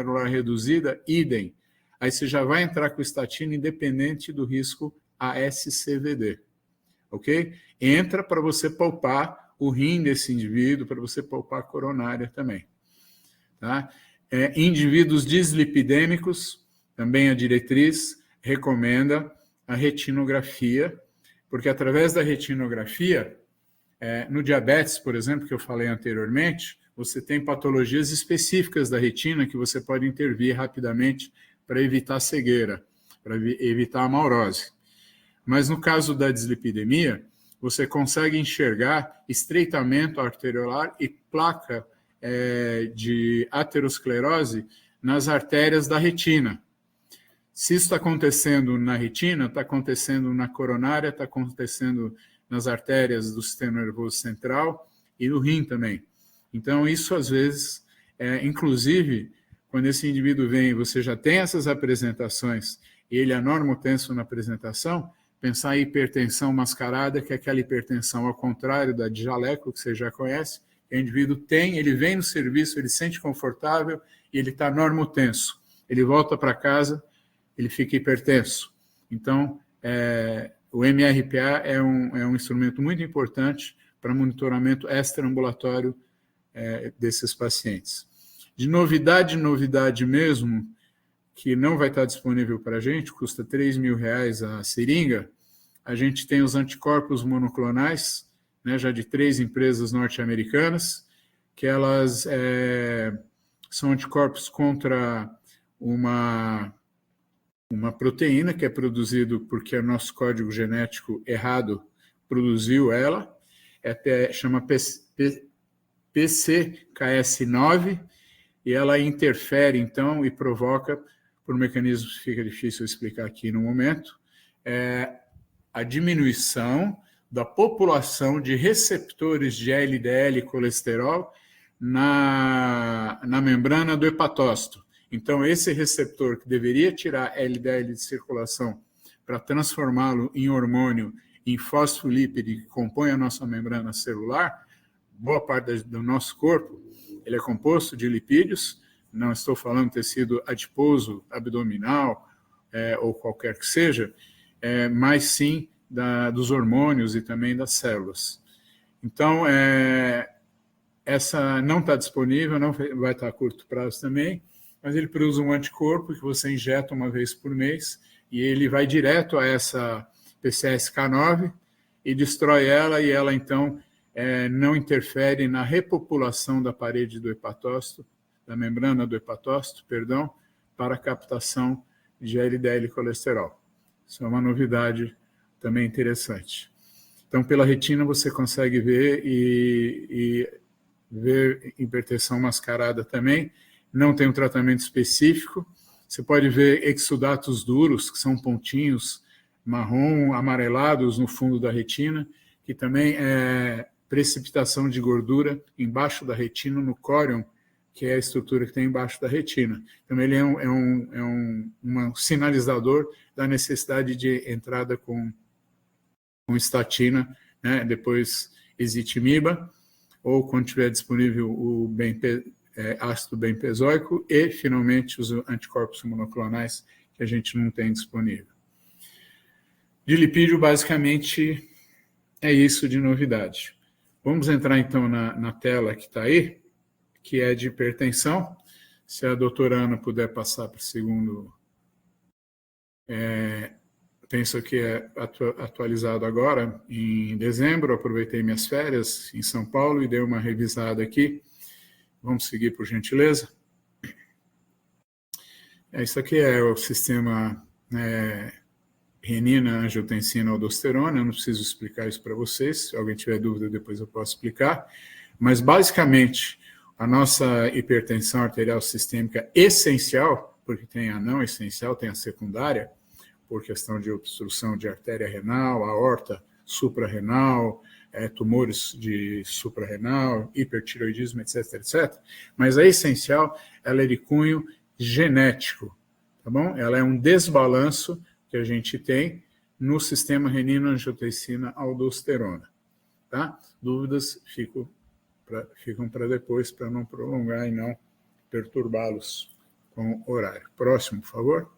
celular reduzida, idem. Aí você já vai entrar com estatina independente do risco ASCVD, ok? Entra para você poupar o rim desse indivíduo, para você poupar a coronária também. Tá? Indivíduos dislipidêmicos, também a diretriz recomenda a retinografia, porque através da retinografia, no diabetes, por exemplo, que eu falei anteriormente, você tem patologias específicas da retina que você pode intervir rapidamente para evitar cegueira, para evitar a amaurose. Mas no caso da dislipidemia, você consegue enxergar estreitamento arteriolar e placa de aterosclerose nas artérias da retina. Se isso está acontecendo na retina, está acontecendo na coronária, está acontecendo nas artérias do sistema nervoso central e no rim também. Então, isso às vezes, inclusive, quando esse indivíduo vem e você já tem essas apresentações e ele é normotenso na apresentação, pensar em hipertensão mascarada, que é aquela hipertensão ao contrário da de jaleco, que você já conhece, que o indivíduo tem, ele vem no serviço, ele se sente confortável e ele está normotenso. Ele volta para casa, ele fica hipertenso. Então, o MRPA é um instrumento muito importante para monitoramento extraambulatório desses pacientes. De novidade mesmo, que não vai estar disponível para a gente, custa R$3.000 a seringa, a gente tem os anticorpos monoclonais, né, já de 3 empresas norte-americanas, que elas são anticorpos contra uma proteína que é produzido porque o nosso código genético errado produziu ela, chama PCKS9, e ela interfere, então, e provoca, por mecanismos que fica difícil explicar aqui no momento, a diminuição da população de receptores de LDL e colesterol na membrana do hepatócito. Então, esse receptor que deveria tirar LDL de circulação para transformá-lo em hormônio, em fosfolípide que compõe a nossa membrana celular, boa parte do nosso corpo, ele é composto de lipídios, não estou falando tecido adiposo, abdominal, ou qualquer que seja, mas sim dos hormônios e também das células. Então, essa não está disponível, não vai estar a curto prazo também, mas ele produz um anticorpo que você injeta uma vez por mês e ele vai direto a essa PCSK9 e destrói ela, e ela, então, não interfere na repopulação da parede do hepatócito, da membrana do hepatócito, perdão, para a captação de LDL e colesterol. Isso é uma novidade também interessante. Então, pela retina você consegue ver e ver hipertensão mascarada também. Não tem um tratamento específico. Você pode ver exudatos duros, que são pontinhos marrom amarelados no fundo da retina, que também é precipitação de gordura embaixo da retina, no córion, que é a estrutura que tem embaixo da retina. Então, ele é um sinalizador da necessidade de entrada com estatina, né? Depois ezetimiba, ou quando tiver disponível o ácido benpezoico, e, finalmente, os anticorpos monoclonais, que a gente não tem disponível. De lipídio, basicamente, é isso de novidade. Vamos entrar, então, na tela que está aí, que é de hipertensão. Se a doutora Ana puder passar para o segundo, penso que é atualizado agora, em dezembro. Aproveitei minhas férias em São Paulo e dei uma revisada aqui. Vamos seguir, por gentileza. Isso aqui é o sistema renina, angiotensina, aldosterona. Eu não preciso explicar isso para vocês. Se alguém tiver dúvida, depois eu posso explicar. Mas, basicamente, a nossa hipertensão arterial sistêmica essencial, porque tem a não essencial, tem a secundária, por questão de obstrução de artéria renal, aorta suprarrenal, tumores de suprarrenal, hipertiroidismo, etc., etc. Mas a essencial, ela é de cunho genético, tá bom? Ela é um desbalanço que a gente tem no sistema renina-angiotensina-aldosterona, tá? Dúvidas ficam para depois, para não prolongar e não perturbá-los com horário. Próximo, por favor.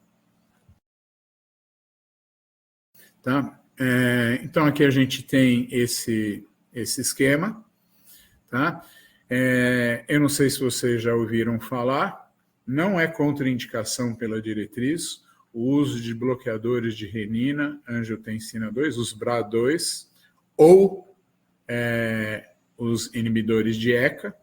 Tá? Então, aqui a gente tem esse esquema. Tá? Eu não sei se vocês já ouviram falar, não é contraindicação pela diretriz o uso de bloqueadores de renina, angiotensina 2, os BRA2, ou os inibidores de ECA,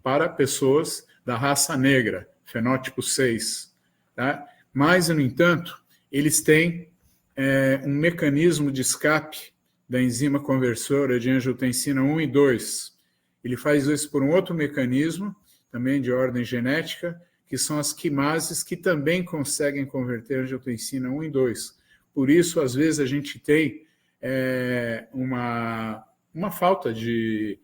para pessoas da raça negra, fenótipo 6. Tá? Mas, no entanto, eles têm um mecanismo de escape da enzima conversora de angiotensina 1 e 2. Ele faz isso por um outro mecanismo, também de ordem genética, que são as quimases, que também conseguem converter angiotensina 1 e 2. Por isso, às vezes, a gente tem uma falta de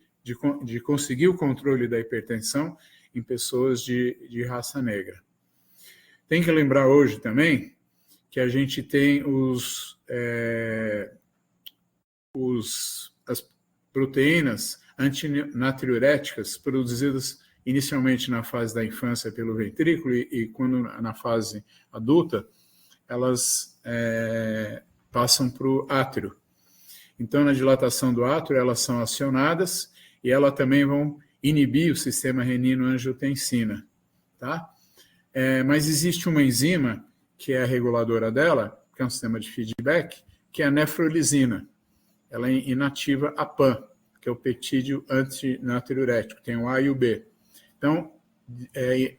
conseguir o controle da hipertensão em pessoas de raça negra. Tem que lembrar hoje também que a gente tem as proteínas antinatriuréticas produzidas inicialmente na fase da infância pelo ventrículo e quando na fase adulta, elas passam para o átrio. Então, na dilatação do átrio, elas são acionadas e elas também vão inibir o sistema renino-angiotensina. Tá? Mas existe uma enzima, que é a reguladora dela, que é um sistema de feedback, que é a nefrolisina. Ela inativa a PAN, que é o peptídeo antinatriurético, tem o A e o B. Então,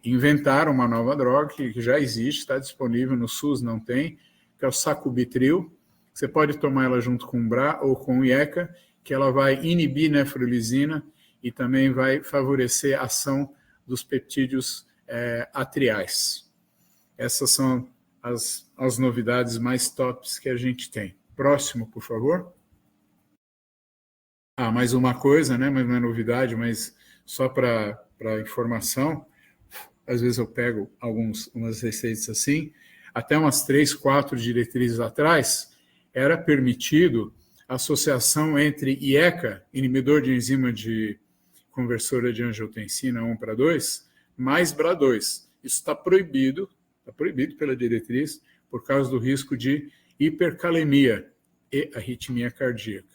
inventaram uma nova droga que já existe, está disponível no SUS, não tem, que é o sacubitril. Você pode tomar ela junto com o BRA ou com o IECA, que ela vai inibir nefrolisina e também vai favorecer a ação dos peptídeos atriais. Essas são as novidades mais tops que a gente tem. Próximo, por favor. Mais uma coisa, né? Mas não é novidade, mas só para informação, às vezes eu pego umas receitas assim, até umas 3, 4 diretrizes atrás, era permitido a associação entre IECA, inibidor de enzima de conversora de angiotensina 1:2, mais BRA2. Isso está proibido pela diretriz por causa do risco de hipercalemia e arritmia cardíaca.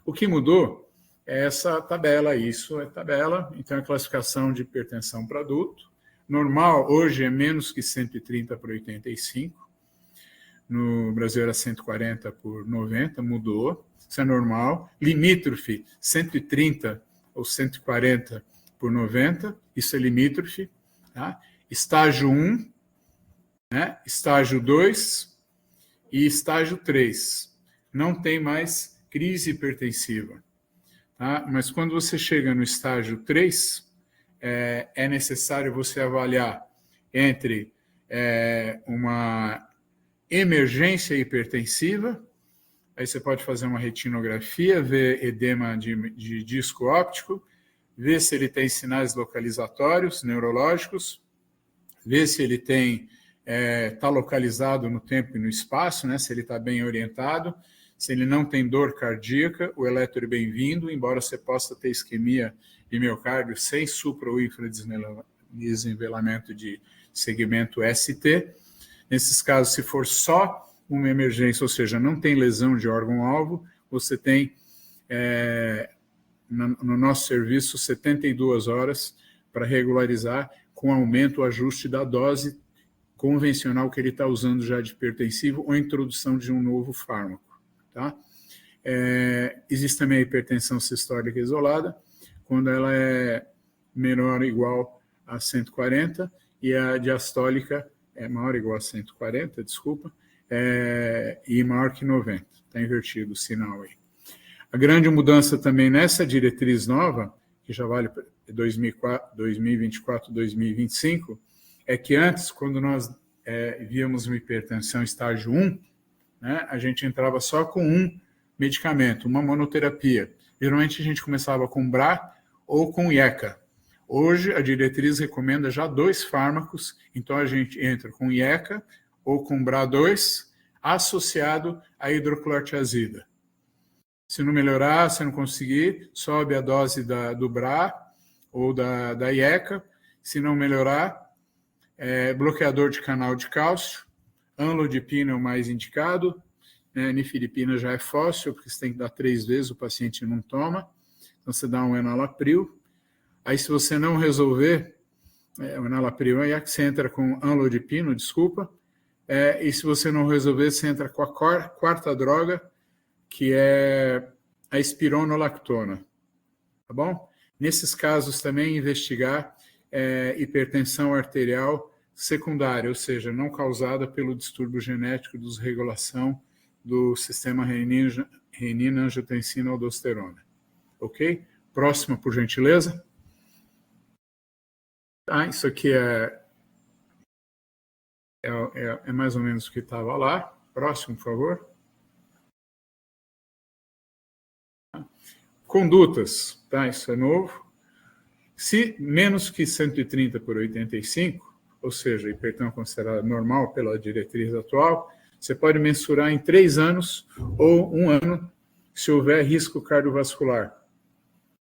O que mudou é essa tabela, isso é tabela, então a classificação de hipertensão para adulto. Normal, hoje é menos que 130/85, no Brasil era 140/90, mudou, isso é normal. Limítrofe, 130 ou 140/90, isso é limítrofe. Tá? Estágio 1, né? Estágio 2 e estágio 3. Não tem mais crise hipertensiva. Tá? Mas quando você chega no estágio 3, é necessário você avaliar entre uma emergência hipertensiva, aí você pode fazer uma retinografia, ver edema de disco óptico, ver se ele tem sinais localizatórios, neurológicos, ver se ele está localizado no tempo e no espaço, né, se ele está bem orientado, se ele não tem dor cardíaca, o eletro é bem-vindo, embora você possa ter isquemia de miocárdio sem supra ou infradesenvelamento de segmento ST. Nesses casos, se for só uma emergência, ou seja, não tem lesão de órgão-alvo, você tem, no nosso serviço, 72 horas para regularizar com aumento ou ajuste da dose convencional que ele está usando já de hipertensivo ou introdução de um novo fármaco. Tá? Existe também a hipertensão sistólica isolada, quando ela é menor ou igual a 140 e a diastólica é maior ou igual a 140, e maior que 90. Está invertido o sinal aí. A grande mudança também nessa diretriz nova, que já vale para 2024, 2025, é que antes, quando nós víamos uma hipertensão estágio 1, né, a gente entrava só com um medicamento, uma monoterapia. Geralmente a gente começava com BRA ou com IECA. Hoje a diretriz recomenda já 2 fármacos, então a gente entra com IECA ou com BRA2 associado à hidroclorotiazida. Se não melhorar, se não conseguir, sobe a dose do BRA ou da IECA. Se não melhorar, bloqueador de canal de cálcio, amlodipina é o mais indicado, nifedipina já é fóssil, porque você tem que dar 3 vezes, o paciente não toma, então você dá um enalapril. Aí se você não resolver, o enalapril aí você entra com amlodipino, e se você não resolver, você entra com a quarta droga, que é a espironolactona, tá bom? Nesses casos também investigar hipertensão arterial secundária, ou seja, não causada pelo distúrbio genético de desregulação do sistema renina-angiotensina-aldosterona. Ok? Próxima, por gentileza. Isso aqui é mais ou menos o que estava lá. Próximo, por favor. Condutas, tá? Isso é novo. Se menos que 130 por 85, ou seja, hipertensão considerada normal pela diretriz atual, você pode mensurar em 3 anos ou 1 ano se houver risco cardiovascular,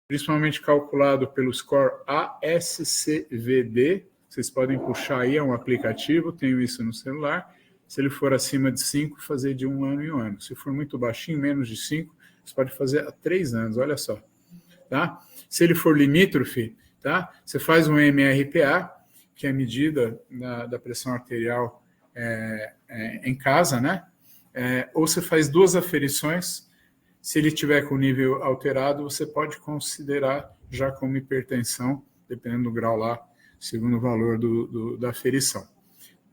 principalmente calculado pelo score ASCVD. Vocês podem puxar aí, é um aplicativo, tenho isso no celular. Se ele for acima de 5, fazer de 1 ano em 1 ano. Se for muito baixinho, menos de 5, você pode fazer há 3 anos, olha só. Tá? Se ele for limítrofe, tá? Você faz um MRPA, que é a medida da pressão arterial em casa, né? Ou você faz 2 aferições. Se ele tiver com nível alterado, você pode considerar já como hipertensão, dependendo do grau lá, segundo o valor da aferição.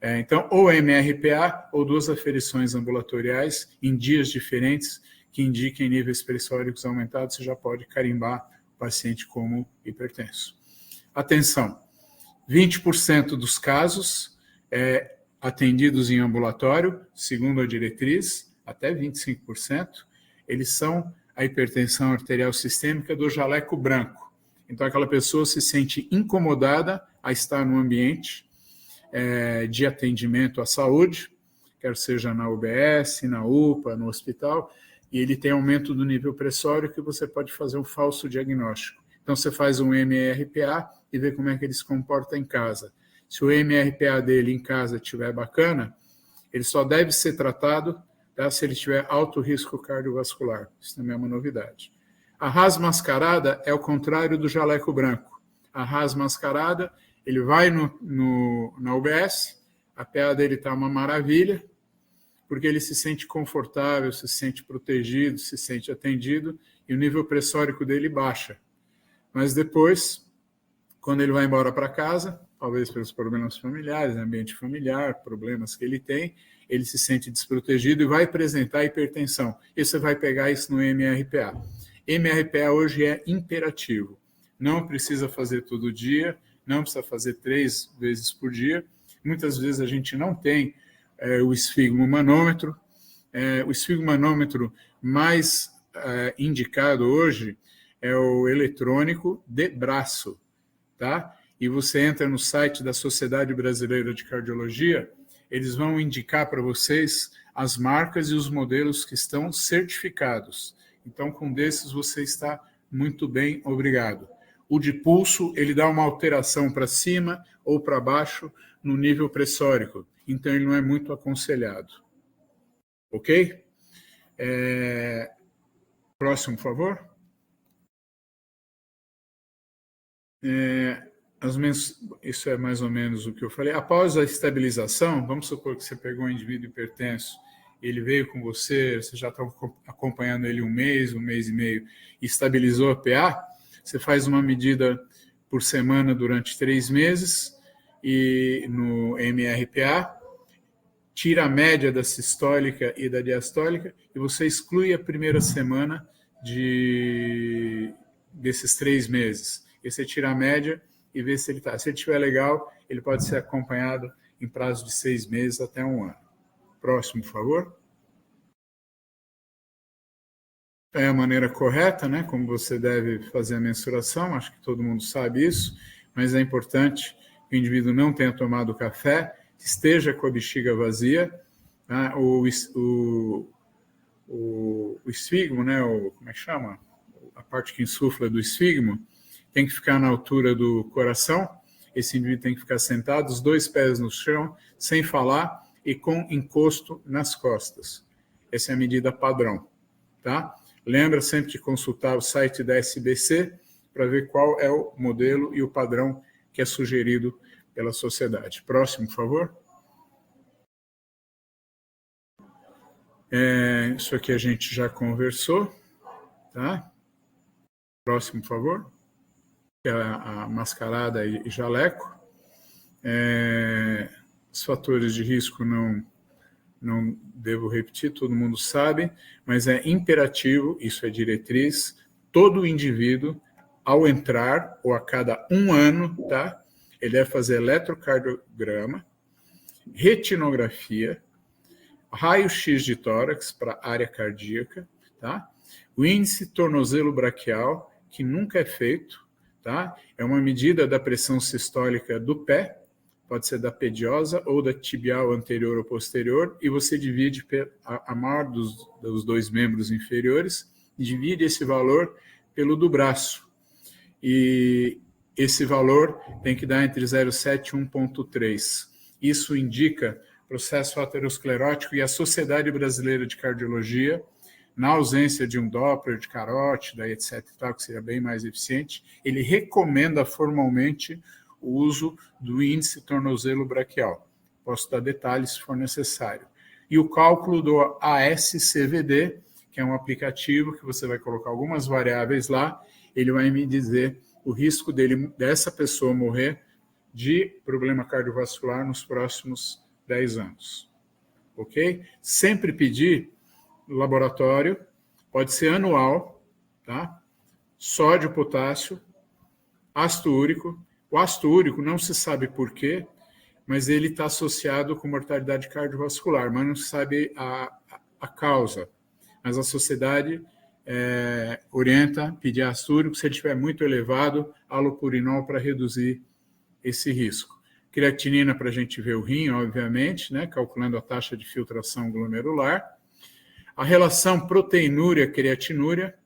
Então, ou MRPA ou 2 aferições ambulatoriais em dias diferentes que indiquem níveis pressóricos aumentados, você já pode carimbar o paciente como hipertenso. Atenção, 20% dos casos atendidos em ambulatório, segundo a diretriz, até 25%, eles são a hipertensão arterial sistêmica do jaleco branco. Então, aquela pessoa se sente incomodada a estar no ambiente de atendimento à saúde, quer seja na UBS, na UPA, no hospital, e ele tem aumento do nível pressórico e você pode fazer um falso diagnóstico. Então, você faz um MRPA e vê como é que ele se comporta em casa. Se o MRPA dele em casa estiver bacana, ele só deve ser tratado se ele tiver alto risco cardiovascular. Isso também é uma novidade. A RAS mascarada é o contrário do jaleco branco. A RAS mascarada, ele vai na UBS, a PA dele está uma maravilha, porque ele se sente confortável, se sente protegido, se sente atendido, e o nível pressórico dele baixa. Mas depois, quando ele vai embora para casa, talvez pelos problemas familiares, ambiente familiar, problemas que ele tem, ele se sente desprotegido e vai apresentar hipertensão. E você vai pegar isso no MRPA. MRPA hoje é imperativo. Não precisa fazer todo dia, não precisa fazer 3 vezes por dia. Muitas vezes a gente não tem o esfigmomanômetro. O esfigmomanômetro mais indicado hoje é o eletrônico de braço, tá? E você entra no site da Sociedade Brasileira de Cardiologia, eles vão indicar para vocês as marcas e os modelos que estão certificados. Então, com desses você está muito bem, obrigado. O de pulso, ele dá uma alteração para cima ou para baixo no nível pressórico, então ele não é muito aconselhado. Ok? Próximo, por favor. Isso é mais ou menos o que eu falei. Após a estabilização, vamos supor que você pegou um indivíduo hipertenso, ele veio com você já está acompanhando ele 1 mês, 1 mês e meio, e estabilizou a PA, você faz uma medida por semana durante 3 meses, e no MRPA, tira a média da sistólica e da diastólica, e você exclui a primeira semana desses 3 meses. E você tira a média e vê se ele está. Se ele estiver legal, ele pode ser acompanhado em prazo de 6 meses até 1 ano. Próximo, por favor. É a maneira correta, né? Como você deve fazer a mensuração, acho que todo mundo sabe isso, mas é importante que o indivíduo não tenha tomado café, esteja com a bexiga vazia, tá? O esfigmo, né? Como é que chama? A parte que insufla do esfigmo tem que ficar na altura do coração, esse indivíduo tem que ficar sentado, os 2 pés no chão, sem falar e com encosto nas costas. Essa é a medida padrão, tá? Lembra sempre de consultar o site da SBC para ver qual é o modelo e o padrão que é sugerido pela sociedade. Próximo, por favor. Isso aqui a gente já conversou, tá? Próximo, por favor. Que é a mascarada e jaleco. Os fatores de risco não devo repetir, todo mundo sabe, mas é imperativo, isso é diretriz, todo indivíduo, ao entrar, ou a cada 1 ano, tá? Ele deve fazer eletrocardiograma, retinografia, raio-x de tórax para área cardíaca, tá? O índice tornozelo braquial, que nunca é feito, tá? É uma medida da pressão sistólica do pé, pode ser da pediosa ou da tibial anterior ou posterior, e você divide a maior dos 2 membros inferiores, divide esse valor pelo do braço. E esse valor tem que dar entre 0,7 e 1,3. Isso indica processo aterosclerótico, e a Sociedade Brasileira de Cardiologia, na ausência de um Doppler, de carótida, etc., que seria bem mais eficiente, ele recomenda formalmente o uso do índice tornozelo braquial. Posso dar detalhes se for necessário. E o cálculo do ASCVD, que é um aplicativo que você vai colocar algumas variáveis lá, ele vai me dizer o risco dessa pessoa morrer de problema cardiovascular nos próximos 10 anos. Ok? Sempre pedir laboratório, pode ser anual, tá? Sódio, potássio, ácido úrico. O ácido úrico não se sabe por quê, mas ele está associado com mortalidade cardiovascular, mas não se sabe a causa. Mas a sociedade orienta pedir ácido úrico se ele estiver muito elevado, alopurinol para reduzir esse risco. Creatinina para a gente ver o rim, obviamente, né, calculando a taxa de filtração glomerular. A relação proteinúria-creatinúria,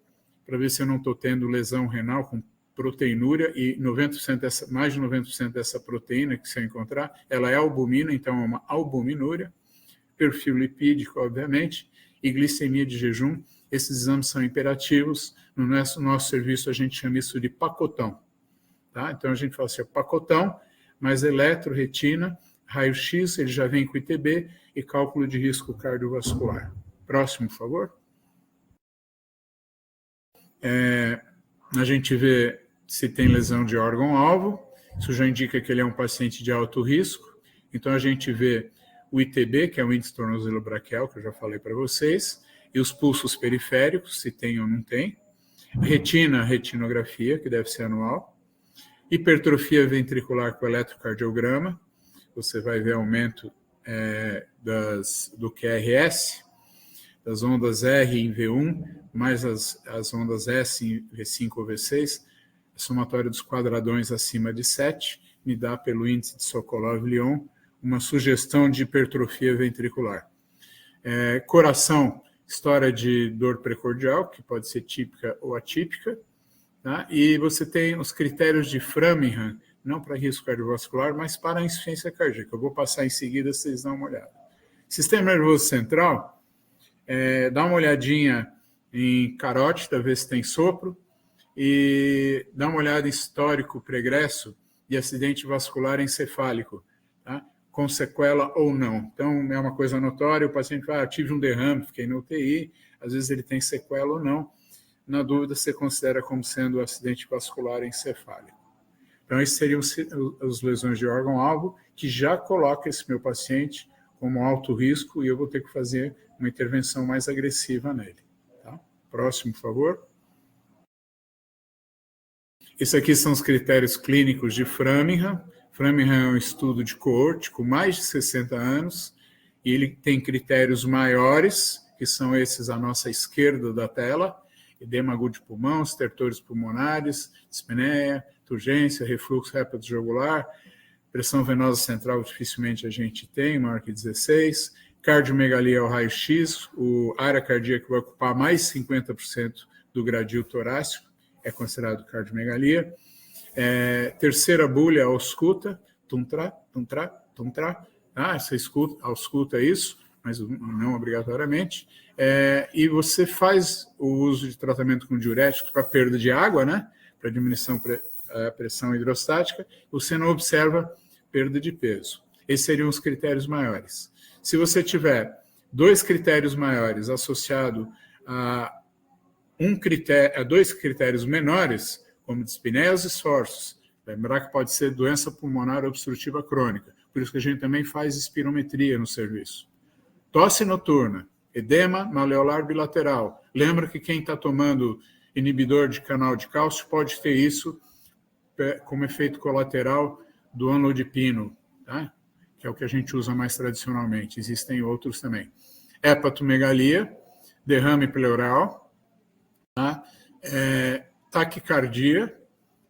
para ver se eu não estou tendo lesão renal com proteinúria, e 90% mais de 90% dessa proteína que se eu encontrar, ela é albumina, então é uma albuminúria. Perfil lipídico, obviamente, e glicemia de jejum. Esses exames são imperativos. No nosso serviço, a gente chama isso de pacotão. Tá? Então, a gente fala assim, pacotão, mais eletro, retina, raio-x, ele já vem com ITB, e cálculo de risco cardiovascular. Próximo, por favor. A gente vê se tem lesão de órgão-alvo, isso já indica que ele é um paciente de alto risco. Então, a gente vê o ITB, que é o índice tornozelo braquial, que eu já falei para vocês, e os pulsos periféricos, se tem ou não tem. Retina, retinografia, que deve ser anual. Hipertrofia ventricular com eletrocardiograma, você vai ver aumento do QRS, das ondas R em V1, mais as ondas S em V5 ou V6, a somatória dos quadradões acima de 7, me dá pelo índice de Sokolov-Lyon uma sugestão de hipertrofia ventricular. Coração, história de dor precordial, que pode ser típica ou atípica, tá? E você tem os critérios de Framingham, não para risco cardiovascular, mas para a insuficiência cardíaca. Eu vou passar em seguida, vocês dão uma olhada. Sistema nervoso central, dá uma olhadinha em carótida, ver se tem sopro, e dá uma olhada em histórico pregresso de acidente vascular encefálico, tá? Com sequela ou não. Então, é uma coisa notória, o paciente fala, tive um derrame, fiquei no UTI, às vezes ele tem sequela ou não. Na dúvida, você considera como sendo acidente vascular encefálico. Então, esses seriam as lesões de órgão-alvo, que já coloca esse meu paciente como alto risco, e eu vou ter que fazer uma intervenção mais agressiva nele. Tá? Próximo, por favor. Esses aqui são os critérios clínicos de Framingham. Framingham é um estudo de coorte com mais de 60 anos, e ele tem critérios maiores, que são esses à nossa esquerda da tela: edema agudo de pulmão, estertores pulmonares, dispneia, turgência, refluxo jugular, pressão venosa central dificilmente a gente tem, maior que 16, cardiomegalia ao raio-x, a área cardíaca vai ocupar mais 50% do gradil torácico, é considerado cardiomegalia. Terceira bulha, ausculta, tuntra, tuntra, tuntra. Você ausculta isso, mas não obrigatoriamente. E você faz o uso de tratamento com diuréticos para perda de água, né? Para diminuição da pressão hidrostática, você não observa perda de peso. Esses seriam os critérios maiores. Se você tiver 2 critérios maiores associados a 2 critérios menores, como dispneia aos esforços, lembrar que pode ser doença pulmonar obstrutiva crônica, por isso que a gente também faz espirometria no serviço. Tosse noturna, edema maleolar bilateral. Lembra que quem está tomando inibidor de canal de cálcio pode ter isso como efeito colateral do amlodipino, tá? Que é o que a gente usa mais tradicionalmente. Existem outros também. Hepatomegalia, derrame pleural, tá? Taquicardia,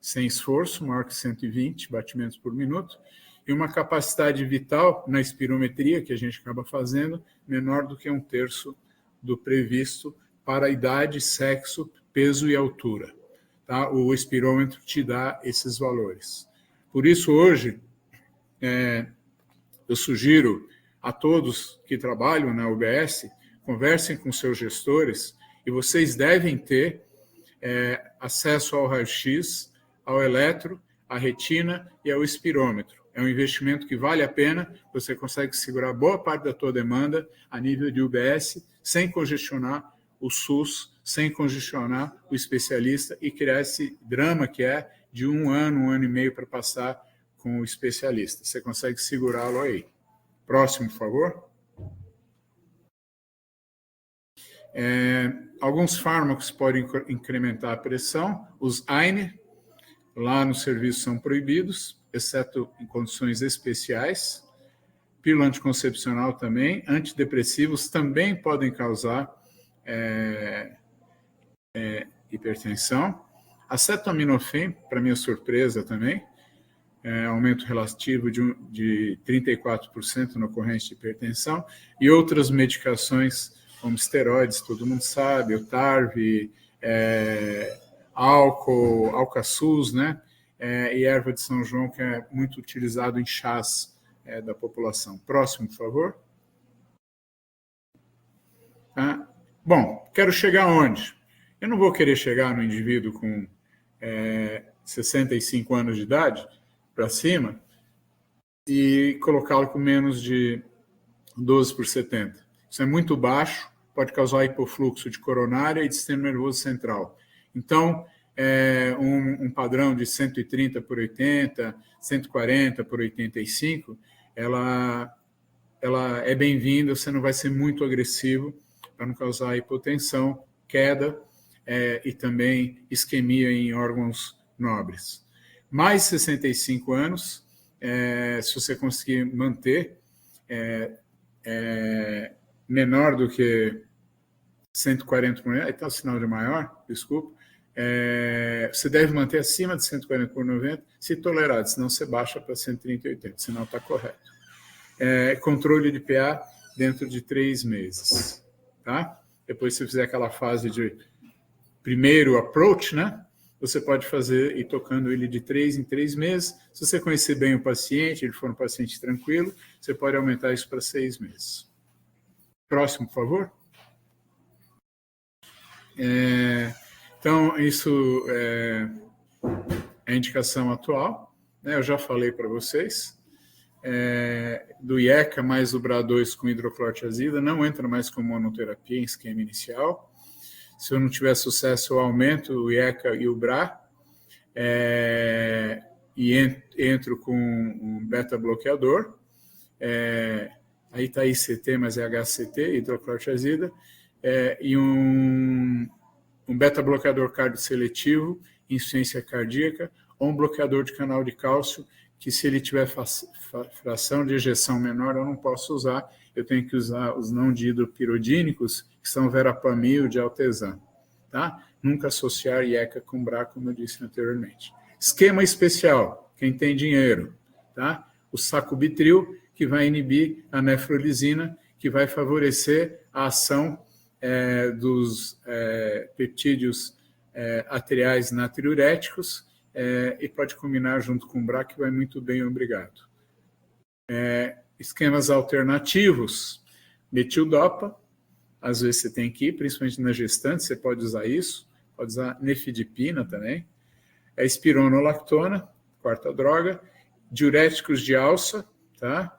sem esforço, maior que 120 batimentos por minuto, e uma capacidade vital na espirometria, que a gente acaba fazendo, menor do que 1/3 do previsto para idade, sexo, peso e altura. Tá? O espirômetro te dá esses valores. Por isso, hoje, eu sugiro a todos que trabalham na UBS, conversem com seus gestores e vocês devem ter acesso ao raio-x, ao eletro, à retina e ao espirômetro. É um investimento que vale a pena, você consegue segurar boa parte da tua demanda a nível de UBS, sem congestionar o SUS, sem congestionar o especialista e criar esse drama que é de 1 ano e meio para passar com o especialista. Você consegue segurá-lo aí. Próximo, por favor. Alguns fármacos podem incrementar a pressão. Os AINE, lá no serviço, são proibidos, exceto em condições especiais. Pílula anticoncepcional também. Antidepressivos também podem causar hipertensão. Acetaminofém, para minha surpresa também, aumento relativo de 34% na ocorrência de hipertensão, e outras medicações, como esteroides, todo mundo sabe, o TARV, álcool, Alcaçuz, né? E erva de São João, que é muito utilizado em chás da população. Próximo, por favor. Bom, quero chegar onde? Eu não vou querer chegar no indivíduo com 65 anos de idade para cima e colocá-lo com menos de 12/70. Isso é muito baixo, pode causar hipofluxo de coronária e de sistema nervoso central. Então, um padrão de 130/80, 140/85, ela é bem-vinda, você não vai ser muito agressivo para não causar hipotensão, queda e também isquemia em órgãos nobres. Mais 65 anos, se você conseguir manter menor do que 140/90, aí está o sinal de maior, desculpa, você deve manter acima de 140/90, se tolerado, senão você baixa para 130/80, o sinal está correto. Controle de PA dentro de 3 meses. Tá? Depois, se fizer aquela fase de primeiro approach, né? Você pode fazer ir tocando ele de 3 em 3 meses. Se você conhecer bem o paciente, ele for um paciente tranquilo, você pode aumentar isso para 6 meses. Próximo, por favor. Então, isso é a indicação atual, né? Eu já falei para vocês. Do IECA mais o BRA2 com hidroclorotiazida, não entra mais como monoterapia em esquema inicial. Se eu não tiver sucesso, eu aumento o IECA e o BRA, e entro com um beta-bloqueador, aí está ICT, mas é HCT, hidroclorotiazida, e um beta-bloqueador cardioseletivo, insuficiência cardíaca, ou um bloqueador de canal de cálcio, que se ele tiver fração de ejeção menor, eu não posso usar, eu tenho que usar os não dihidropirodínicos, que são verapamil de Altezan. Tá? Nunca associar IECA com BRA, como eu disse anteriormente. Esquema especial, quem tem dinheiro. Tá? O sacubitril, que vai inibir a nefrolisina, que vai favorecer a ação dos peptídeos arteriais natriuréticos e pode combinar junto com o BRA, que vai muito bem, obrigado. Esquemas alternativos, metildopa, às vezes você tem que ir, principalmente na gestante, você pode usar isso, pode usar nifedipina também, espironolactona, quarta droga, diuréticos de alça, tá?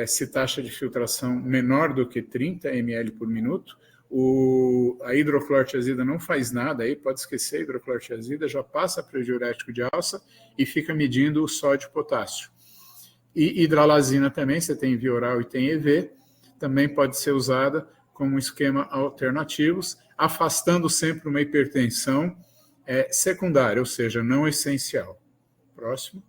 Se taxa de filtração menor do que 30 ml por minuto, a hidroclorotiazida não faz nada, aí pode esquecer, a hidroclorotiazida já passa para o diurético de alça e fica medindo o sódio e potássio. E hidralazina também, você tem via oral e tem EV, também pode ser usada como um esquema alternativos, afastando sempre uma hipertensão secundária, ou seja, não essencial. Próximo.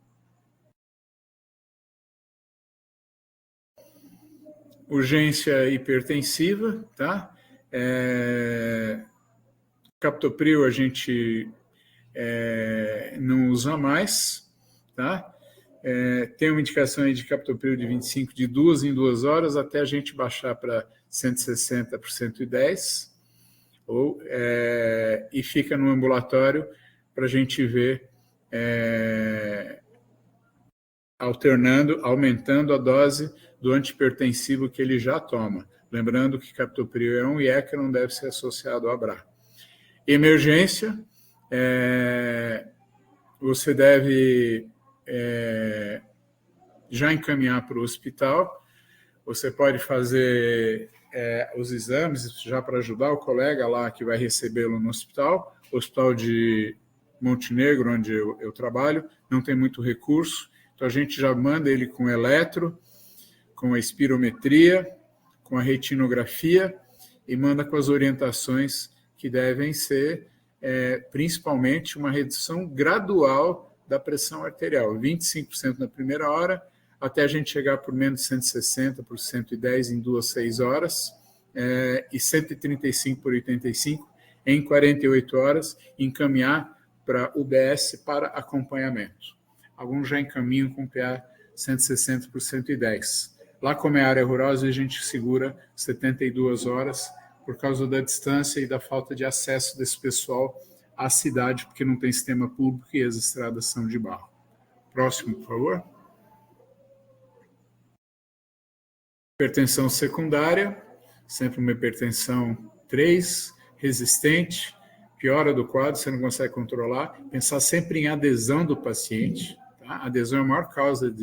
Urgência hipertensiva, tá? Captopril a gente não usa mais, tá? Tem uma indicação aí de captopril de 25 de 2 em 2 horas, até a gente baixar para 160 por 110, e fica no ambulatório para a gente ver alternando, aumentando a dose do antihipertensivo que ele já toma. Lembrando que captopril é um IECA, não deve ser associado a BRA. Emergência, você deve já encaminhar para o hospital. Você pode fazer os exames já para ajudar o colega lá que vai recebê-lo no hospital. O hospital de Montenegro, onde eu trabalho, não tem muito recurso, então a gente já manda ele com eletro, com a espirometria, com a retinografia e manda com as orientações que devem ser, principalmente, uma redução gradual da pressão arterial, 25% na primeira hora, até a gente chegar por menos de 160 por 110 em 2 a 6 horas, e 135 por 85 em 48 horas, encaminhar para UBS para acompanhamento. Alguns já encaminham com PA 160 por 110. Lá, como é área rural, a gente segura 72 horas por causa da distância e da falta de acesso desse pessoal à cidade, porque não tem sistema público e as estradas são de barro. Próximo, por favor. Hipertensão secundária, sempre uma hipertensão 3, resistente, piora do quadro, você não consegue controlar. Pensar sempre em adesão do paciente. Tá? A adesão é a maior causa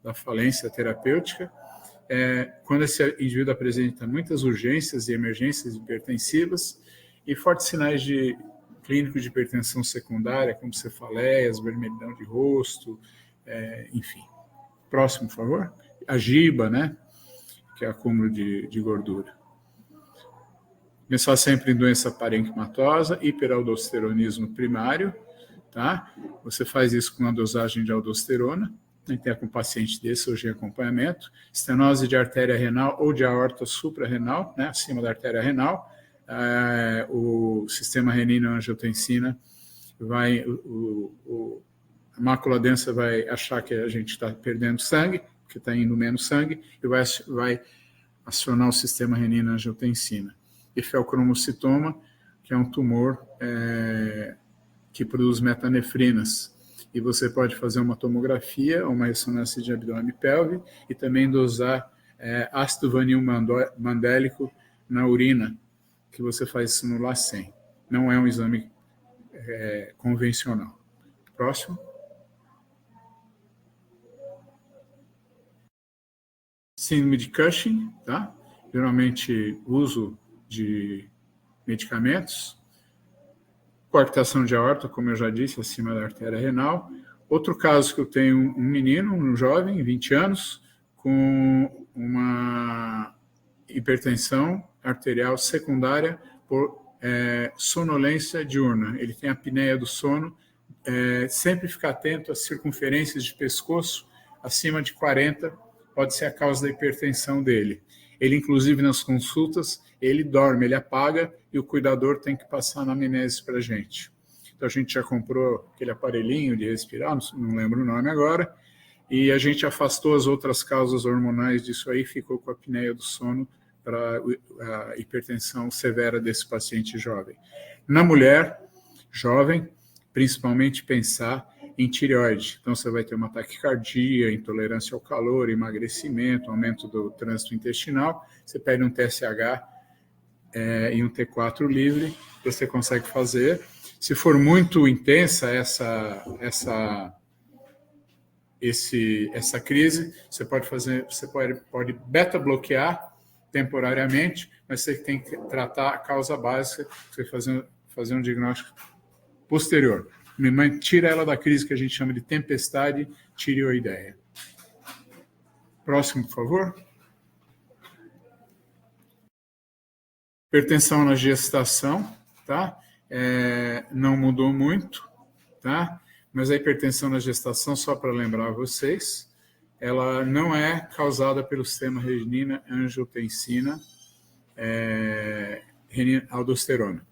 da falência terapêutica. Quando esse indivíduo apresenta muitas urgências e emergências hipertensivas e fortes sinais clínicos de hipertensão secundária, como cefaleias, vermelhidão de rosto, enfim. Próximo, por favor. A giba, né? Que é acúmulo de gordura. Pensar sempre em doença parenquimatosa, hiperaldosteronismo primário, tá? Você faz isso com uma dosagem de aldosterona, tem com um paciente desse hoje em acompanhamento, estenose de artéria renal ou de aorta suprarrenal, né, acima da artéria renal, o sistema renina-angiotensina a mácula densa vai achar que a gente está perdendo sangue, que está indo menos sangue, e vai acionar o sistema renina-angiotensina. E feocromocitoma, que é um tumor que produz metanefrinas. E você pode fazer uma tomografia, uma ressonância de abdômen e pelve, e também dosar ácido vanil mandélico na urina, que você faz isso no LACEN. Não é um exame convencional. Próximo. Síndrome de Cushing, tá? Geralmente uso de medicamentos. Coarctação de aorta, como eu já disse, acima da artéria renal. Outro caso que eu tenho um menino, um jovem, 20 anos, com uma hipertensão arterial secundária por sonolência diurna. Ele tem apneia do sono, sempre ficar atento às circunferências de pescoço acima de 40, pode ser a causa da hipertensão dele. Ele, inclusive, nas consultas, ele dorme, ele apaga e o cuidador tem que passar a anamnese para a gente. Então, a gente já comprou aquele aparelhinho de respirar, não lembro o nome agora, e a gente afastou as outras causas hormonais disso aí, ficou com a apneia do sono para a hipertensão severa desse paciente jovem. Na mulher jovem, principalmente pensar em tireoide. Então, você vai ter uma taquicardia, intolerância ao calor, emagrecimento, aumento do trânsito intestinal. Você pede um TSH e um T4 livre, você consegue fazer. Se for muito intensa essa crise, você pode beta-bloquear temporariamente, mas você tem que tratar a causa básica, você fazer um diagnóstico posterior. Tira ela da crise que a gente chama de tempestade tireoideia. Próximo, por favor. Hipertensão na gestação, tá? Não mudou muito, tá? Mas a hipertensão na gestação, só para lembrar vocês, ela não é causada pelo sistema renina-angiotensina, aldosterona.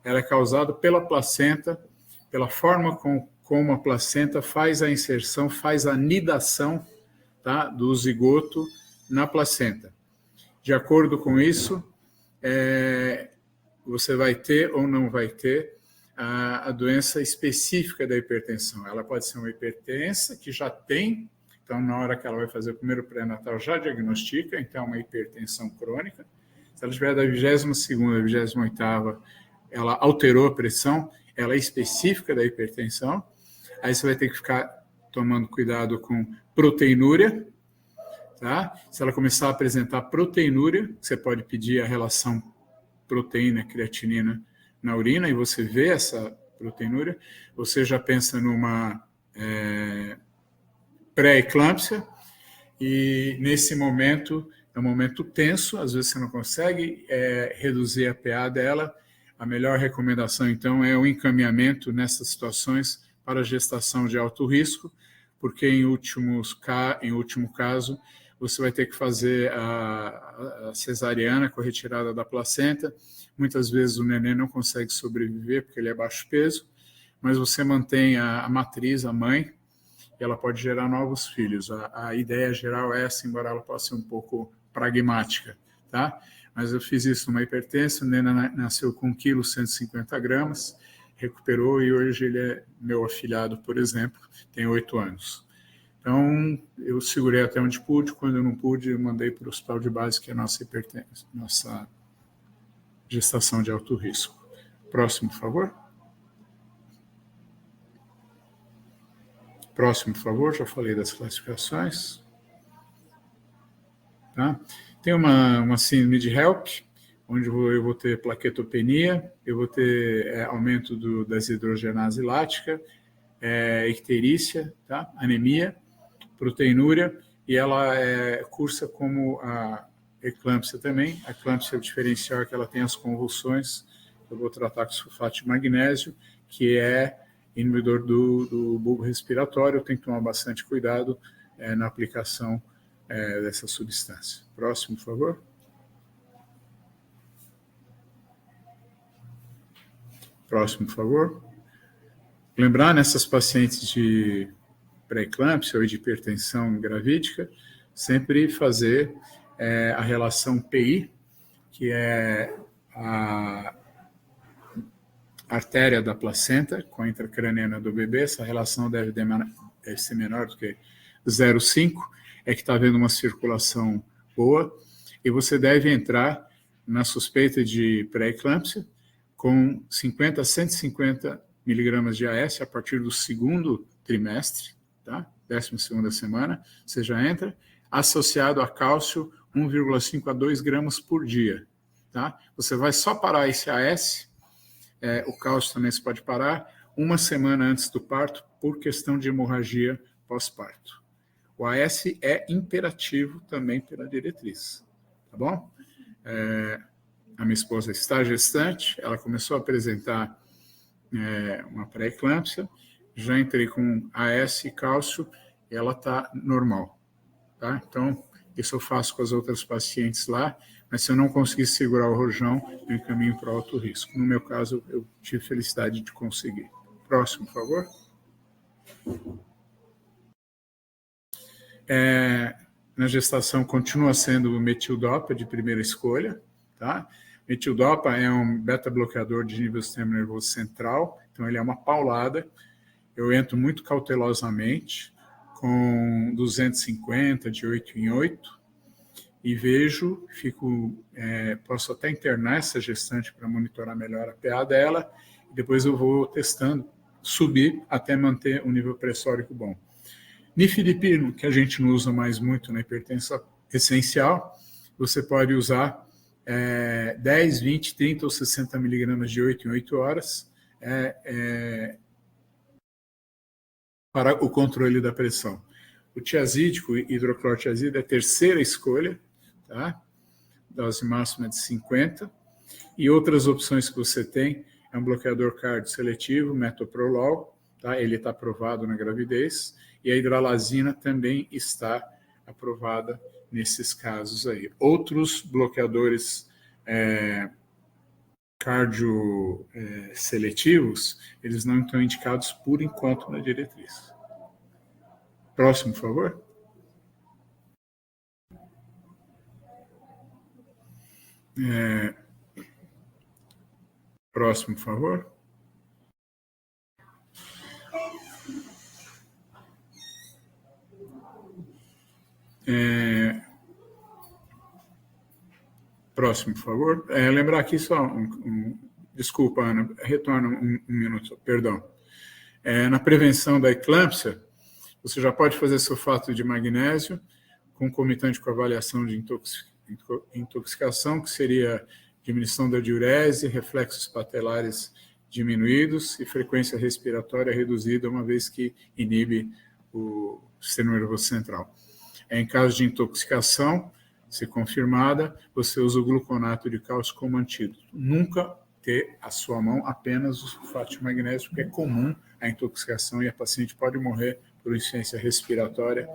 Ela é causada pela placenta, pela forma como a placenta faz a inserção, faz a nidação, tá, do zigoto na placenta. De acordo com isso, você vai ter ou não vai ter a doença específica da hipertensão. Ela pode ser uma hipertensa que já tem, então na hora que ela vai fazer o primeiro pré-natal já diagnostica, então é uma hipertensão crônica. Se ela tiver da 22ª, 28ª, ela alterou a pressão, ela é específica da hipertensão. Aí você vai ter que ficar tomando cuidado com proteinúria, tá? Se ela começar a apresentar proteinúria, você pode pedir a relação proteína-creatinina na urina e você vê essa proteinúria, você já pensa numa pré-eclâmpsia e nesse momento é um momento tenso, às vezes você não consegue reduzir a PA dela. A melhor recomendação, então, é o encaminhamento nessas situações para a gestação de alto risco, porque em último caso, você vai ter que fazer a cesariana com a retirada da placenta. Muitas vezes o neném não consegue sobreviver porque ele é baixo peso, mas você mantém a matriz, a mãe, e ela pode gerar novos filhos. A ideia geral é essa, embora ela possa ser um pouco pragmática, tá? Mas eu fiz isso numa hipertensa, o neném nasceu com 1,150 kg, recuperou e hoje ele é meu afilhado, por exemplo, tem 8 anos. Então, eu segurei até onde pude, quando eu não pude, eu mandei para o hospital de base, que é a nossa gestação de alto risco. Próximo, por favor. Próximo, por favor, já falei das classificações. Tá? Tem uma síndrome de HELP, onde eu vou ter plaquetopenia, eu vou ter aumento da desidrogenase lática, icterícia, tá? Anemia, proteinúria, e ela cursa como a eclâmpsia também. A eclâmpsia, o diferencial é que ela tem as convulsões. Eu vou tratar com sulfato de magnésio, que é inibidor do bulbo respiratório. Eu tenho que tomar bastante cuidado na aplicação dessa substância. Próximo, por favor. Próximo, por favor. Lembrar nessas pacientes de pré-eclâmpsia ou de hipertensão gravídica, sempre fazer a relação PI, que é a artéria da placenta com a intracraniana do bebê. Essa relação deve ser menor do que 0,5, é que está havendo uma circulação boa, e você deve entrar na suspeita de pré-eclâmpsia com 50 a 150 miligramas de AS a partir do segundo trimestre, tá? 12ª semana, você já entra, associado a cálcio 1,5 a 2 gramas por dia, tá? Você vai só parar esse AS, o cálcio também se pode parar, uma semana antes do parto, por questão de hemorragia pós-parto. O AS é imperativo também pela diretriz, tá bom? A minha esposa está gestante, ela começou a apresentar uma pré-eclâmpsia, já entrei com AS e cálcio, e ela está normal, tá? Então, isso eu faço com as outras pacientes lá, mas se eu não conseguir segurar o rojão, eu encaminho para alto risco. No meu caso, eu tive felicidade de conseguir. Próximo, por favor. Na gestação continua sendo o metildopa de primeira escolha, tá? Metildopa é um beta-bloqueador de nível do sistema nervoso central, Então, ele é uma paulada. Eu entro muito cautelosamente, com 250, de 8 em 8, e vejo, posso até internar essa gestante para monitorar melhor a PA dela, e depois eu vou testando, subir até manter um nível pressórico bom. Nifedipino, que a gente não usa mais muito na hipertensão essencial, você pode usar 10, 20, 30 ou 60 miligramas de 8 em 8 horas para o controle da pressão. O tiazídico, hidroclorotiazida, é a terceira escolha, tá? Dose máxima de 50. E outras opções que você tem é um bloqueador cardioseletivo, metoprolol, tá? Ele está aprovado na gravidez, e a hidralazina também está aprovada nesses casos aí. Outros bloqueadores cardioseletivos, eles não estão indicados por enquanto na diretriz. Próximo, por favor. Próximo, por favor. Próximo, por favor. Lembrar aqui só, desculpa, Ana, retorna um minuto, perdão. Na prevenção da eclâmpsia, você já pode fazer sulfato de magnésio, concomitante com avaliação de intoxicação, que seria diminuição da diurese, reflexos patelares diminuídos e frequência respiratória reduzida, uma vez que inibe o sistema nervoso central. Em caso de intoxicação, se confirmada, você usa o gluconato de cálcio como antídoto. Nunca ter à sua mão apenas o sulfato de magnésio, porque é comum a intoxicação e a paciente pode morrer por insuficiência respiratória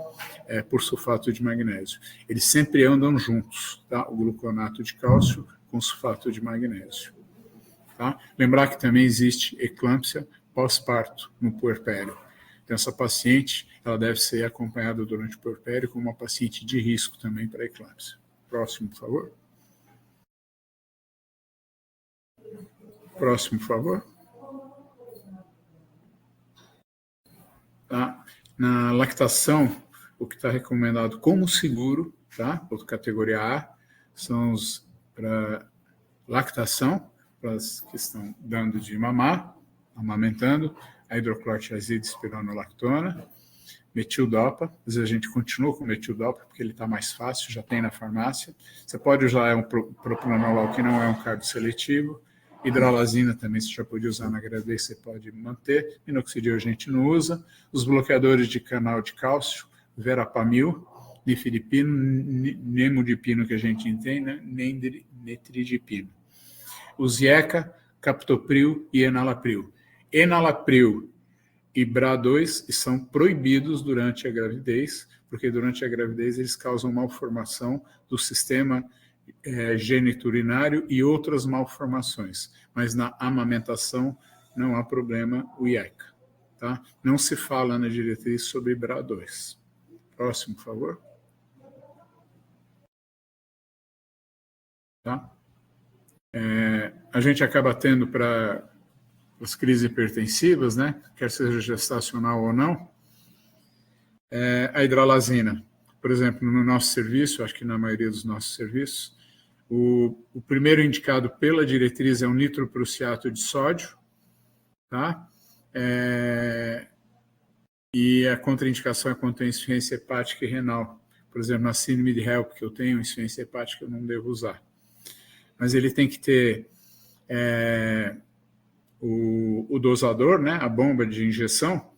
por sulfato de magnésio. Eles sempre andam juntos, tá? O gluconato de cálcio com sulfato de magnésio. Tá? Lembrar que também existe eclâmpsia pós-parto no puerpério. Então, essa paciente ela deve ser acompanhada durante o puerpério como uma paciente de risco também para eclâmpsia. Próximo, por favor. Próximo, por favor. Tá? Na lactação, o que está recomendado como seguro, tá? Outra categoria A, são os para lactação, para as que estão dando de mamar, amamentando, a hidroclorotiazida, espironolactona, metildopa, às vezes a gente continua com metildopa, porque ele está mais fácil, já tem na farmácia. Você pode usar um propranolol, que não é um cardioseletivo, hidralazina também você já pode usar na gravidez, você pode manter, minoxidil a gente não usa. Os bloqueadores de canal de cálcio, verapamil, nifedipino, nemodipino que a gente entende, né? Netridipino. Os IECA, captopril e enalapril. Enalapril e BRA2 são proibidos durante a gravidez, porque durante a gravidez eles causam malformação do sistema geniturinário e outras malformações, mas na amamentação não há problema o IECA. Tá? Não se fala na diretriz sobre BRA2. Próximo, por favor. Tá? A gente acaba tendo para as crises hipertensivas, né, quer seja gestacional ou não, a hidralazina. Por exemplo, no nosso serviço, acho que na maioria dos nossos serviços, o primeiro indicado pela diretriz é o nitroprussiato de sódio, tá? E a contraindicação é quando tem insuficiência hepática e renal. Por exemplo, na síndrome de HELP, que eu tenho insuficiência hepática, eu não devo usar. Mas ele tem que ter o dosador, né, a bomba de injeção,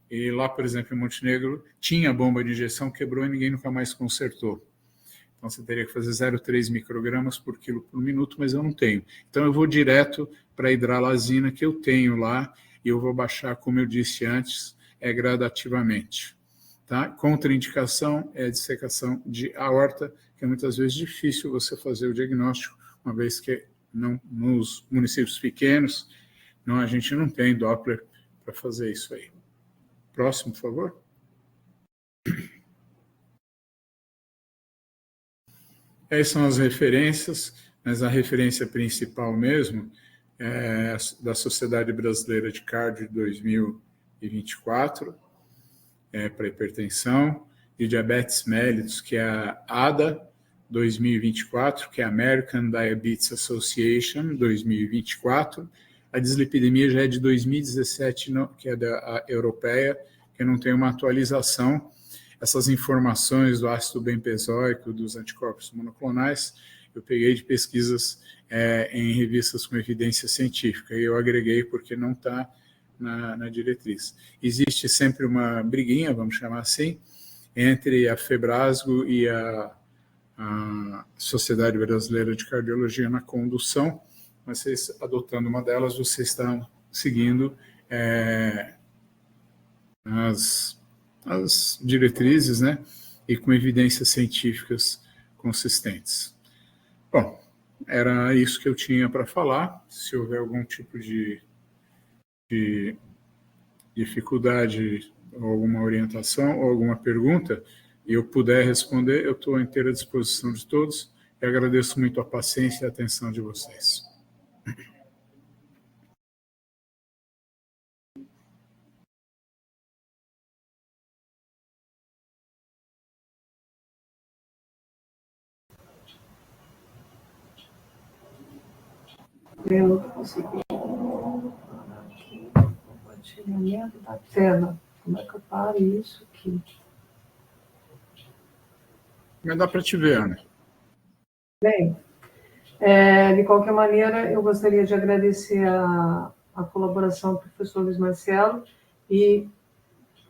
e lá, por exemplo, em Montenegro, tinha bomba de injeção, quebrou e ninguém nunca mais consertou. Então, você teria que fazer 0,3 microgramas por quilo por minuto, mas eu não tenho. Então, eu vou direto para a hidralazina, que eu tenho lá, e eu vou baixar, como eu disse antes, gradativamente. Tá? Contraindicação é a dissecação de aorta, que é muitas vezes difícil você fazer o diagnóstico, uma vez que não, nos municípios pequenos, não, a gente não tem Doppler para fazer isso aí. Próximo, por favor. Essas são as referências, mas a referência principal mesmo da Sociedade Brasileira de Cardio de 2024, para hipertensão, e diabetes mellitus, que é a ADA 2024, que é a American Diabetes Association 2024. A dislipidemia já é de 2017, que é da europeia, que não tem uma atualização. Essas informações do ácido benpezoico, dos anticorpos monoclonais, eu peguei de pesquisas em revistas com evidência científica, e eu agreguei porque não está na diretriz. Existe sempre uma briguinha, vamos chamar assim, entre a Febrasgo e a Sociedade Brasileira de Cardiologia na condução, mas vocês, adotando uma delas, vocês estão seguindo as diretrizes, né, e com evidências científicas consistentes. Bom, era isso que eu tinha para falar. Se houver algum tipo de dificuldade, ou alguma orientação, ou alguma pergunta, e eu puder responder, eu estou à inteira disposição de todos, e agradeço muito a paciência e a atenção de vocês. Eu não consegui. Compartilhamento da tela. Como é que eu paro isso aqui? Mas dá para te ver, Ana. Bem, de qualquer maneira, eu gostaria de agradecer a colaboração do professor Luiz Marcelo, e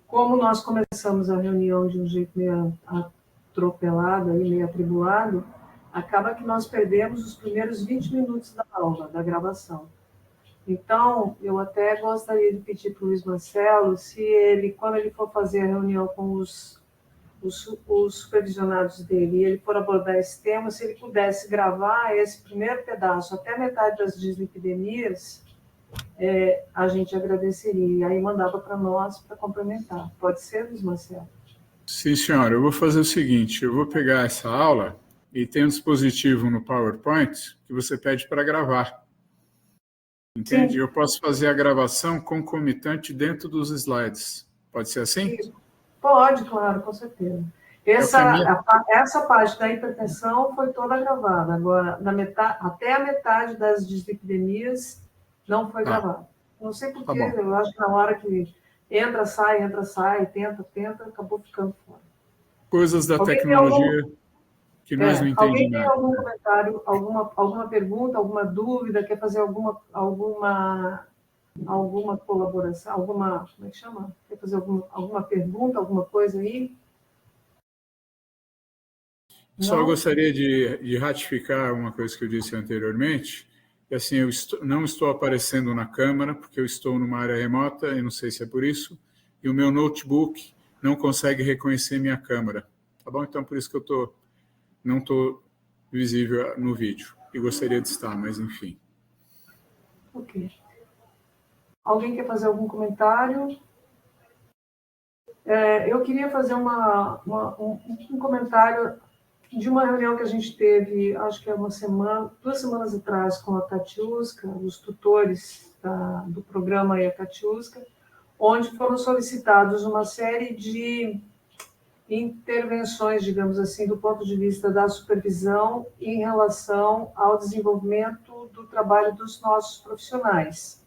como nós começamos a reunião de um jeito meio atropelado, meio atribulado, acaba que nós perdemos os primeiros 20 minutos da aula, da gravação. Então, eu até gostaria de pedir para o Luiz Marcelo, se ele, quando ele for fazer a reunião com os supervisionados dele, e ele for abordar esse tema, se ele pudesse gravar esse primeiro pedaço até a metade das dislipidemias, a gente agradeceria, e aí mandava para nós para complementar. Pode ser, Luiz Marcelo? Sim, senhora. Eu vou fazer o seguinte, eu vou pegar essa aula e tem um dispositivo no PowerPoint que você pede para gravar. Entende? Sim. Eu posso fazer a gravação concomitante dentro dos slides. Pode ser assim? Isso. Pode, claro, com certeza. Essa parte da hipertensão foi toda gravada. Agora, até a metade das dislipidemias não foi gravada. Não sei porquê, eu acho que na hora que entra, sai, tenta, acabou ficando fora. Coisas da tecnologia que nós não entendemos. Alguém tem algum comentário, alguma pergunta, alguma dúvida, quer fazer alguma colaboração, como é que chama? Quer fazer alguma pergunta, alguma coisa aí? Só gostaria de ratificar uma coisa que eu disse anteriormente, que assim, eu não estou aparecendo na câmera, porque eu estou numa área remota, e não sei se é por isso, e o meu notebook não consegue reconhecer minha câmera. Tá bom? Então, por isso que eu não estou visível no vídeo. E gostaria de estar, mas enfim. Ok. Alguém quer fazer algum comentário? Eu queria fazer um comentário de uma reunião que a gente teve, acho que é 2 semanas atrás, com a Katiuska, os tutores do programa e a Katiuska, onde foram solicitados uma série de intervenções, digamos assim, do ponto de vista da supervisão em relação ao desenvolvimento do trabalho dos nossos profissionais.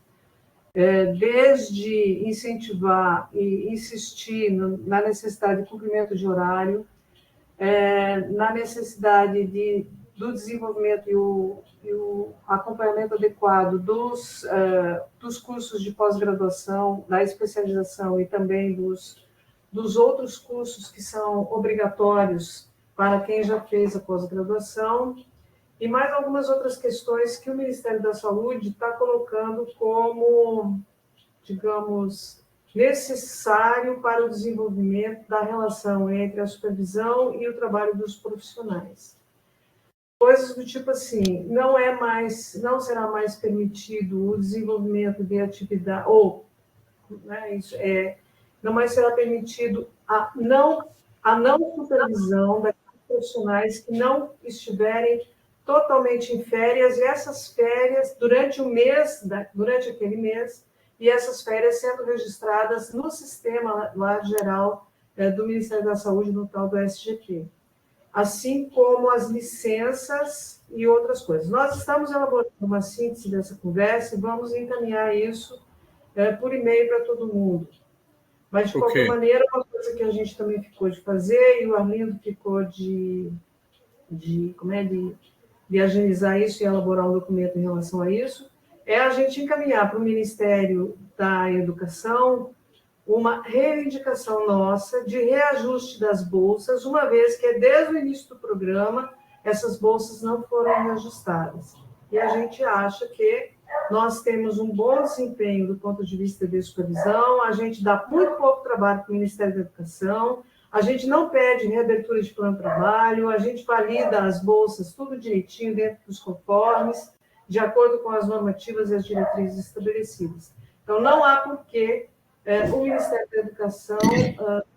Desde incentivar e insistir na necessidade de cumprimento de horário, na necessidade do desenvolvimento e o acompanhamento adequado dos cursos de pós-graduação, da especialização e também dos outros cursos que são obrigatórios para quem já fez a pós-graduação, e mais algumas outras questões que o Ministério da Saúde está colocando como, digamos, necessário para o desenvolvimento da relação entre a supervisão e o trabalho dos profissionais. Coisas do tipo assim, não será mais permitido o desenvolvimento de atividade, não mais será permitido a não supervisão daqueles profissionais que não estiverem totalmente em férias, e essas férias, durante aquele mês, e essas férias sendo registradas no sistema lá geral do Ministério da Saúde, no tal do SGP. Assim como as licenças e outras coisas. Nós estamos elaborando uma síntese dessa conversa e vamos encaminhar isso por e-mail para todo mundo. Mas, de qualquer maneira, uma coisa que a gente também ficou de fazer, e o Arlindo ficou de agilizar isso e elaborar um documento em relação a isso, é a gente encaminhar para o Ministério da Educação uma reivindicação nossa de reajuste das bolsas, uma vez que desde o início do programa essas bolsas não foram reajustadas. E a gente acha que nós temos um bom desempenho do ponto de vista de supervisão, a gente dá muito pouco trabalho para o Ministério da Educação, a gente não pede reabertura de plano de trabalho, a gente valida as bolsas tudo direitinho dentro dos conformes, de acordo com as normativas e as diretrizes estabelecidas. Então, não há por que o Ministério da Educação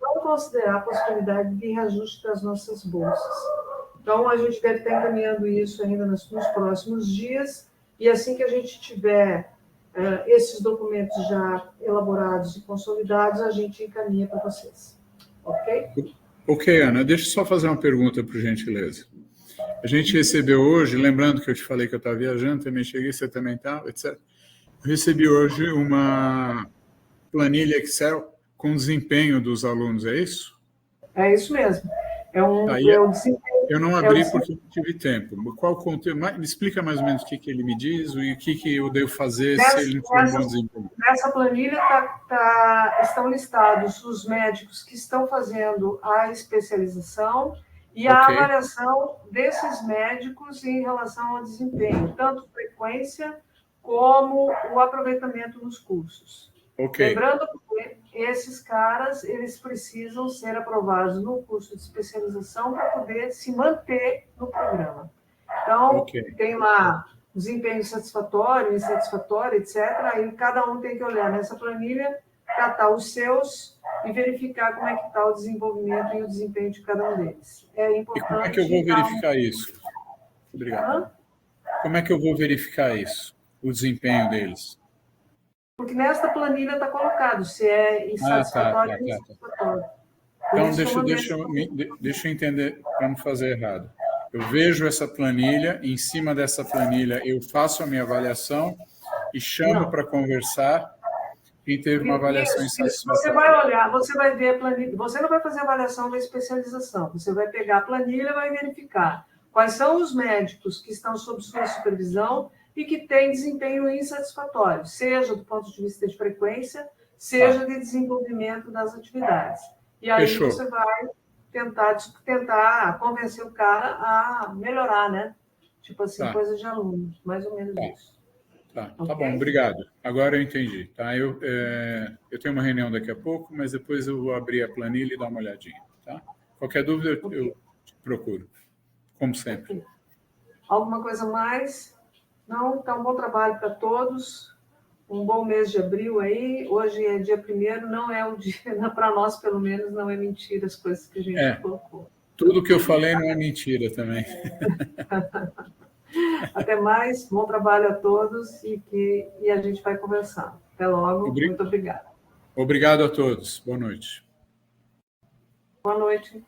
não considerar a possibilidade de reajuste das nossas bolsas. Então, a gente deve estar encaminhando isso ainda nos próximos dias, e assim que a gente tiver esses documentos já elaborados e consolidados, a gente encaminha para vocês. Ok? Ok, Ana, deixa eu só fazer uma pergunta, por gentileza. A gente recebeu hoje, lembrando que eu te falei que eu estava viajando, também cheguei, você também estava, etc. Eu recebi hoje uma planilha Excel com desempenho dos alunos, é isso? É isso mesmo. Eu não abri porque não tive tempo. Qual conteúdo? Me explica mais ou menos o que ele me diz e o que eu devo fazer se ele não for um bom desempenho. Nessa planilha estão listados os médicos que estão fazendo a especialização e a avaliação desses médicos em relação ao desempenho, tanto frequência como o aproveitamento nos cursos. Lembrando que esses caras, eles precisam ser aprovados no curso de especialização para poder se manter no programa. Então, tem lá desempenho satisfatório, insatisfatório, etc. Aí cada um tem que olhar nessa planilha, catar os seus e verificar como é que está o desenvolvimento e o desempenho de cada um deles. É importante. E como é que eu vou verificar isso? Obrigado. Como é que eu vou verificar isso, o desempenho deles? Porque nesta planilha está colocado se é insatisfatório ou insatisfatório. Então, deixa eu entender para não fazer errado. Eu vejo essa planilha, em cima dessa planilha eu faço a minha avaliação e chamo para conversar quem teve uma avaliação insatisfatória. Você vai olhar, você vai ver a planilha, você não vai fazer a avaliação da especialização, você vai pegar a planilha e vai verificar quais são os médicos que estão sob sua supervisão e que têm desempenho insatisfatório, seja do ponto de vista de frequência, seja de desenvolvimento das atividades. E aí você vai tentar convencer o cara a melhorar, né? Tipo assim, coisa de aluno, mais ou menos isso. Tá bom, obrigado. Agora eu entendi. Tá? Eu tenho uma reunião daqui a pouco, mas depois eu vou abrir a planilha e dar uma olhadinha. Tá? Qualquer dúvida eu te procuro, como sempre. Alguma coisa mais? Não? Então, bom trabalho para todos. Um bom mês de abril aí. Hoje é dia 1º, não é um dia, para nós, pelo menos, não é mentira as coisas que a gente colocou. Tudo que eu falei não é mentira também. Até mais, bom trabalho a todos e a gente vai conversar. Até logo, muito obrigada. Obrigado a todos. Boa noite. Boa noite.